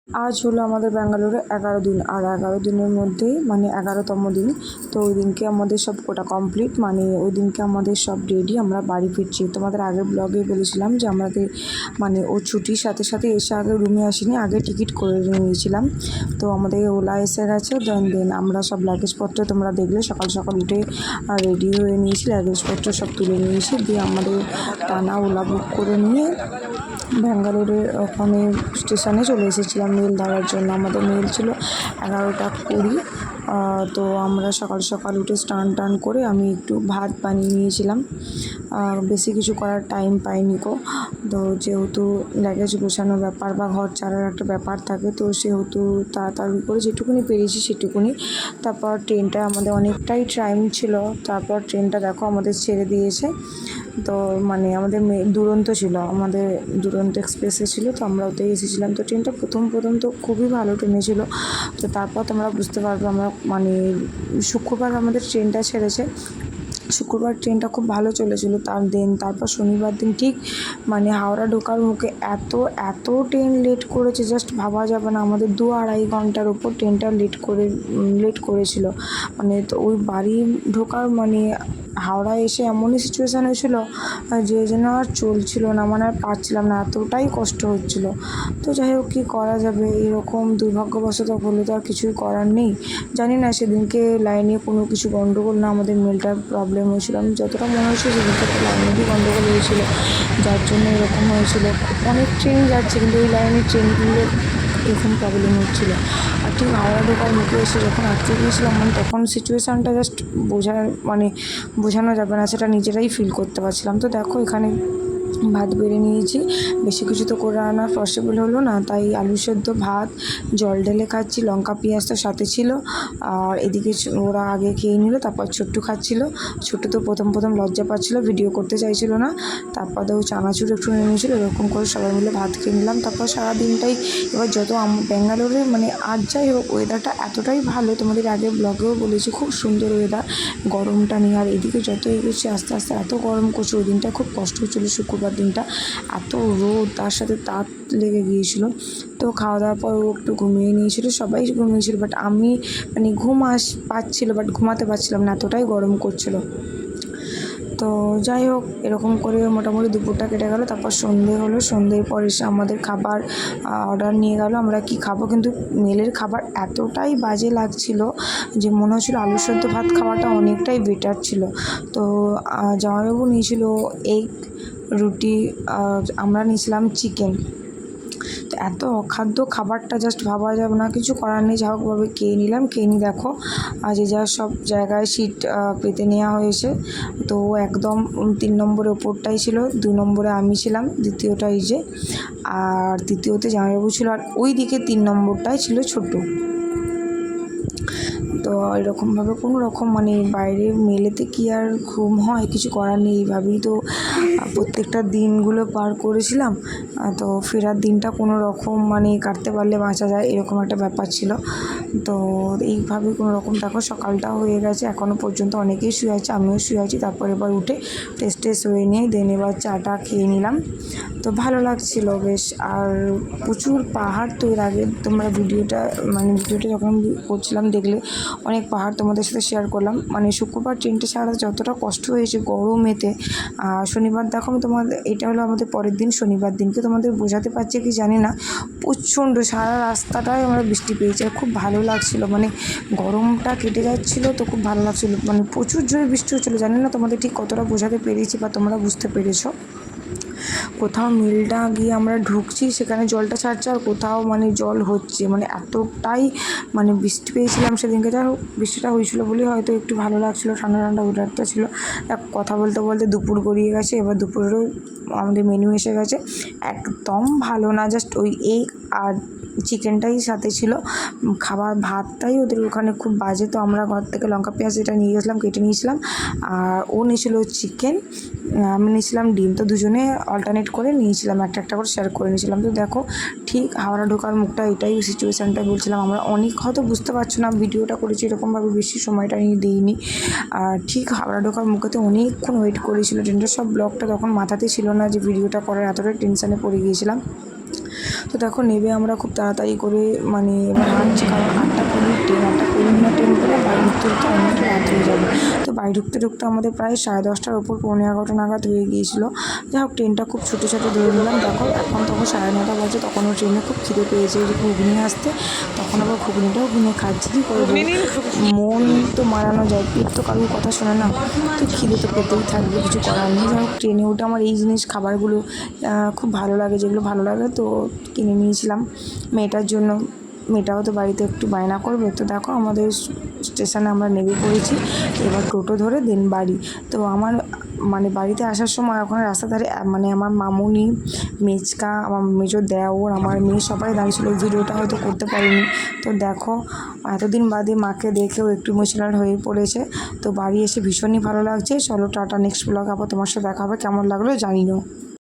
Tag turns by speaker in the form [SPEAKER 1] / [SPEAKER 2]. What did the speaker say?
[SPEAKER 1] আজ হলো আমাদের ব্যাঙ্গালোরে 11 দিন, আর 11 দিনের মধ্যেই মানে 11তম দিন। তো ওই দিনকে আমাদের সব কোটা কমপ্লিট, মানে ওই দিনকে আমাদের সব রেডি, আমরা বাড়ি ফিরছি। তোমাদের আগের ব্লগে বলেছিলাম যে আমাদের মানে ও ছুটির সাথে সাথে এসে আগে রুমে আসিনি, আগে টিকিট করে নিয়েছিলাম। তো আমাদের ওলা এসে গেছে, দেন আমরা সব লাগেজপত্র তোমরা দেখলে সকাল সকাল উঠে রেডি হয়ে নিয়েছি, লাগেজপত্র সব তুলে নিয়েছি, দিয়ে আমাদের টানা ওলা বুক করে নিয়ে ব্যাঙ্গালোরের ওখানে স্টেশনে চলে এসেছিলাম মেল ধরার জন্য। আমাদের মেল ছিল 11টা 20। তো আমরা সকাল সকাল উঠে স্নান করে আমি একটু ভাত বানিয়ে নিয়েছিলাম, বেশি কিছু করার টাইম পাইনি গো। তো যেহেতু লাগেজ গোছানোর ব্যাপার বা ঘর ছাড়ার একটা ব্যাপার থাকে, তো সেহেতু তাড়াতাড়ি করে যেটুকুনি পেরেছি সেটুকুনি। তারপর ট্রেনটা আমাদের অনেকটাই টাইম ছিল, তারপর ট্রেনটা দেখো আমাদের ছেড়ে দিয়েছে। তো মানে আমাদের দুরন্ত ছিল, আমাদের দুরন্ত এক্সপ্রেসে ছিল, তো আমরা ওতেই এসেছিলাম। তো ট্রেনটা প্রথম তো খুবই ভালো ট্রেনে ছিল। তো তারপর তোমরা বুঝতে পারবে আমরা মানে শুক্রবার আমাদের ট্রেনটা ছেড়েছে, শুক্রবার ট্রেনটা খুব ভালো চলেছিল। তারপর শনিবার দিন ঠিক মানে হাওড়া ঢোকার মুখে এত ট্রেন লেট করেছে, জাস্ট ভাবা যাবে না। আমাদের 2-2.5 ঘন্টার ওপর ট্রেনটা লেট করেছিল। মানে তো ওই বাড়ি ঢোকার মানে হাওড়ায় এসে এমনই সিচুয়েশান হয়েছিল যে যেন আর চলছিল না, মানে আর পারছিলাম না, এতটাই কষ্ট হচ্ছিল। তো যাই হোক, কী করা যাবে, এরকম দুর্ভাগ্যবশত হলে তো আর কিছুই করার নেই। জানি না সেদিনকে লাইনে কোনো কিছু গণ্ডগোল না আমাদের মেলটার প্রবলেম হয়েছিল, আমি যতটা মনে হচ্ছে সেদিনকে একটা লাইনেরই গণ্ডগোল হয়েছিল, যার জন্য এরকম হয়েছিল। অনেক ট্রেন যাচ্ছে কিন্তু ওই লাইনের ট্রেনগুলো এরকম প্রবলেম হচ্ছিলো। আর ঠিক হাওড়া ঢোকার মুখে এসে যখন আটকে গিয়েছিলাম, মানে তখন সিচুয়েশানটা জাস্ট বোঝানো যাবে না, সেটা নিজেরাই ফিল করতে পারছিলাম। তো দেখো এখানে ভাত বেড়ে নিয়েছি, বেশি কিছু তো করে আনা পসিবল হলো না, তাই আলু সেদ্ধ ভাত জল ঢেলে খাচ্ছি, লঙ্কা পেঁয়াজ তো সাথে ছিল। আর এদিকে ওরা আগে খেয়ে নিল, তারপর ছোট্টু খাচ্ছিল। ছোট্টু তো প্রথম লজ্জা পাচ্ছিল, ভিডিও করতে চাইছিল না। তারপর ও চানাচুর একটু নিয়ে নিয়েছিল, এরকম করে সবাই মিলে ভাত খেয়ে নিলাম। তারপর সারাদিনটাই এবার ব্যাঙ্গালোরে মানে আর যাই হোক ওয়েদারটা এতটাই ভালো, তোমাদের আগের ব্লগেও বলেছি খুব সুন্দর ওয়েদার গরমটা নিয়ে। আর এদিকে যত এগোচ্ছি আস্তে আস্তে এত গরম করছে, ওই দিনটা খুব কষ্ট হচ্ছিলো শুক্রবার দিনটা, এত রোদ, তার সাথে তাপ লেগে গিয়েছিল। তো খাওয়া দাওয়ার পর ও একটু ঘুমিয়ে নিয়েছিল, সবাই ঘুমিয়েছিল, বাট আমি মানে পাচ্ছিলো বাট ঘুমাতে পারছিলাম না, এতটাই গরম করছিল। তো যাই হোক, এরকম করে মোটামুটি দুপুরটা কেটে গেল। তারপর সন্ধে হলো, সন্ধ্যের পর এসে আমাদের খাবার অর্ডার নিয়ে গেল, আমরা কি খাবো। কিন্তু মেলের খাবার এতটাই বাজে লাগছিল যে মনে হচ্ছিল আলু সেদ্ধ ভাত খাওয়াটা অনেকটাই বেটার ছিল। তো জামাইবাবু নিয়েছিল এগ রুটি, আর আমরা নিয়েছিলাম চিকেন। তো এত অখাদ্য খাবারটা জাস্ট ভাবা যাবে না, কিছু করার নেই, যা হোকভাবে খেয়ে নিলাম। খেয়ে নিয়ে দেখো যে যা সব জায়গায় সিট পেতে নেওয়া হয়েছে। তো একদম 3 নম্বরের ওপরটাই ছিল, 2 নম্বরে আমি ছিলাম, দ্বিতীয়টা এই যে, আর তৃতীয়তে জামাইবাবু ছিল, আর ওই দিকে 3 নম্বরটাই ছিল ছোট্টু। তো এরকমভাবে কোনো রকম মানে বাইরে মেলেতে কি আর ঘুম হয়, কিছু করার নেই, এইভাবেই তো প্রত্যেকটা দিনগুলো পার করেছিলাম। তো ফেরার দিনটা কোনো রকম মানে কাটতে পারলে বাঁচা যায়, এরকম একটা ব্যাপার ছিল। তো এইভাবে কোনো রকম দেখো সকালটা হয়ে গেছে, এখনও পর্যন্ত অনেকেই শুয়ে আছে, আমিও শুয়ে আছি। তারপর এবার উঠে টেস্ট হয়ে নিয়ে দেন এবার চাটা খেয়ে নিলাম। তো ভালো লাগছিলো বেশ। আর প্রচুর পাহাড়, তো এর আগে তোমরা ভিডিওটা যখন করছিলাম দেখলে অনেক পাহাড় তোমাদের সাথে শেয়ার করলাম। মানে শুক্রবার ট্রেনটা ছাড়া যতটা কষ্ট হয়েছে গরমেতে, শনিবার দেখো আমি এটা হলো আমাদের পরের দিন, শনিবার দিনকে তোমাদের বোঝাতে পারছি কি জানি না, প্রচণ্ড সারা রাস্তাটাই আমরা বৃষ্টি পেয়েছি, আর খুব ভালো লাগছিলো, মানে গরমটা কেটে যাচ্ছিলো, তো খুব ভালো লাগছিলো। মানে প্রচুর জোরে বৃষ্টি হচ্ছিলো, জানি না তোমাদের ঠিক কতটা বোঝাতে পেরেছি বা তোমরা বুঝতে পেরেছো। কোথাও মিলটা গিয়ে আমরা ঢুকছি, সেখানে জলটা ছাড়ছে, আর কোথাও মানে জল হচ্ছে, মানে এতটাই মানে বৃষ্টি পেয়েছিলাম সেদিনকে। যাই হোক, বৃষ্টিটা হয়েছিলো বলেই হয়তো একটু ভালো লাগছিলো, ঠান্ডা ঠান্ডা ওয়েদারটা ছিল। কথা বলতে বলতে দুপুর গড়িয়ে গেছে, এবার দুপুরেরও আমাদের মেনু এসে গেছে। একদম ভালো না, জাস্ট ওই এগ আর চিকেনটাই সাথে ছিল, ভাতটাই ওদের ওখানে খুব বাজে। তো আমরা ঘর থেকে লঙ্কা পেঁয়াজ এটা নিয়ে গেছিলাম, কেটে নিয়েছিলাম, আর ও নিয়েছিল চিকেন, আমি নিয়েছিলাম ডিম। তো দুজনে অল্টারনেট করে নিয়েছিলাম, একটা করে শেয়ার করে নিয়েছিলাম। তো দেখো ঠিক হাওড়া ঢোকার মুখটা, এটাই সিচুয়েশানটা বলছিলাম। আমরা অনেক হয়তো বুঝতে পারছো না, ভিডিওটা করেছি এরকমভাবে, বেশি সময়টা নিয়ে দিইনি। আর ঠিক হাওড়া ঢোকার মুখেতে অনেকক্ষণ ওয়েট করেছিল ট্রেনটা, সব ব্লগটা তখন মাথাতে ছিল না যে ভিডিওটা করার, এতটাই টেনশানে পড়ে গিয়েছিলাম। তো দেখো নেবে আমরা খুব তাড়াতাড়ি করে মানে এবার হাঁটছি, কারণ 8:20 ট্রেন, 8:20 না ট্রেন করে বাড়ি ঢুকতে ঢুকতে অনেকটা রাত হয়ে যাবে। তো বাড়ি ঢুকতে ঢুকতে আমাদের প্রায় 10:30টার ওপর 11:15 নাগাদ হয়ে গিয়েছিলো। যাই হোক ট্রেনটা খুব ছোটো ছোটো ধরে নিলাম। দেখো এখন তখন 9:30 বাজে, তখনও ট্রেনে খুব খিদে পেয়েছে, যে ঘুগনি আসতে, তখন আবার ঘুগনিটাও কিনে খাচ্ছি। কী করবো, মন তো মারানো যায়, পেট তো কারোর কথা শোনে না, তো খিদে তো পেতেই থাকবে, কিছু করার নেই। যাই হোক ট্রেনে উঠে আমার এই জিনিস খাবারগুলো খুব ভালো লাগে, যেগুলো ভালো লাগে তো কিনে নিয়েছিলাম মেয়েটার জন্য। মেয়েটাও তো বাড়িতে একটু বায়না করবে। তো দেখো আমাদের স্টেশনে আমরা নেমে পড়েছি, এবার টোটো ধরে দেন বাড়ি। তো আমার মানে বাড়িতে আসার সময় ওখানে রাস্তার ধারে মানে আমার মামুনি, মেচকা, আমার মেজো দেওর, আমার মেয়ে সবাই দাঁড়িয়েছিল। ভিডিওটা হয়তো করতে পারিনি। তো দেখো এতদিন বাদে মাকে দেখেও একটু ইমোশনাল হয়ে পড়েছে। তো বাড়ি এসে ভীষণই ভালো লাগছে। চলো টাটা, নেক্সট ব্লগ আবার তোমার সাথে দেখা হবে, কেমন লাগলো জানিও।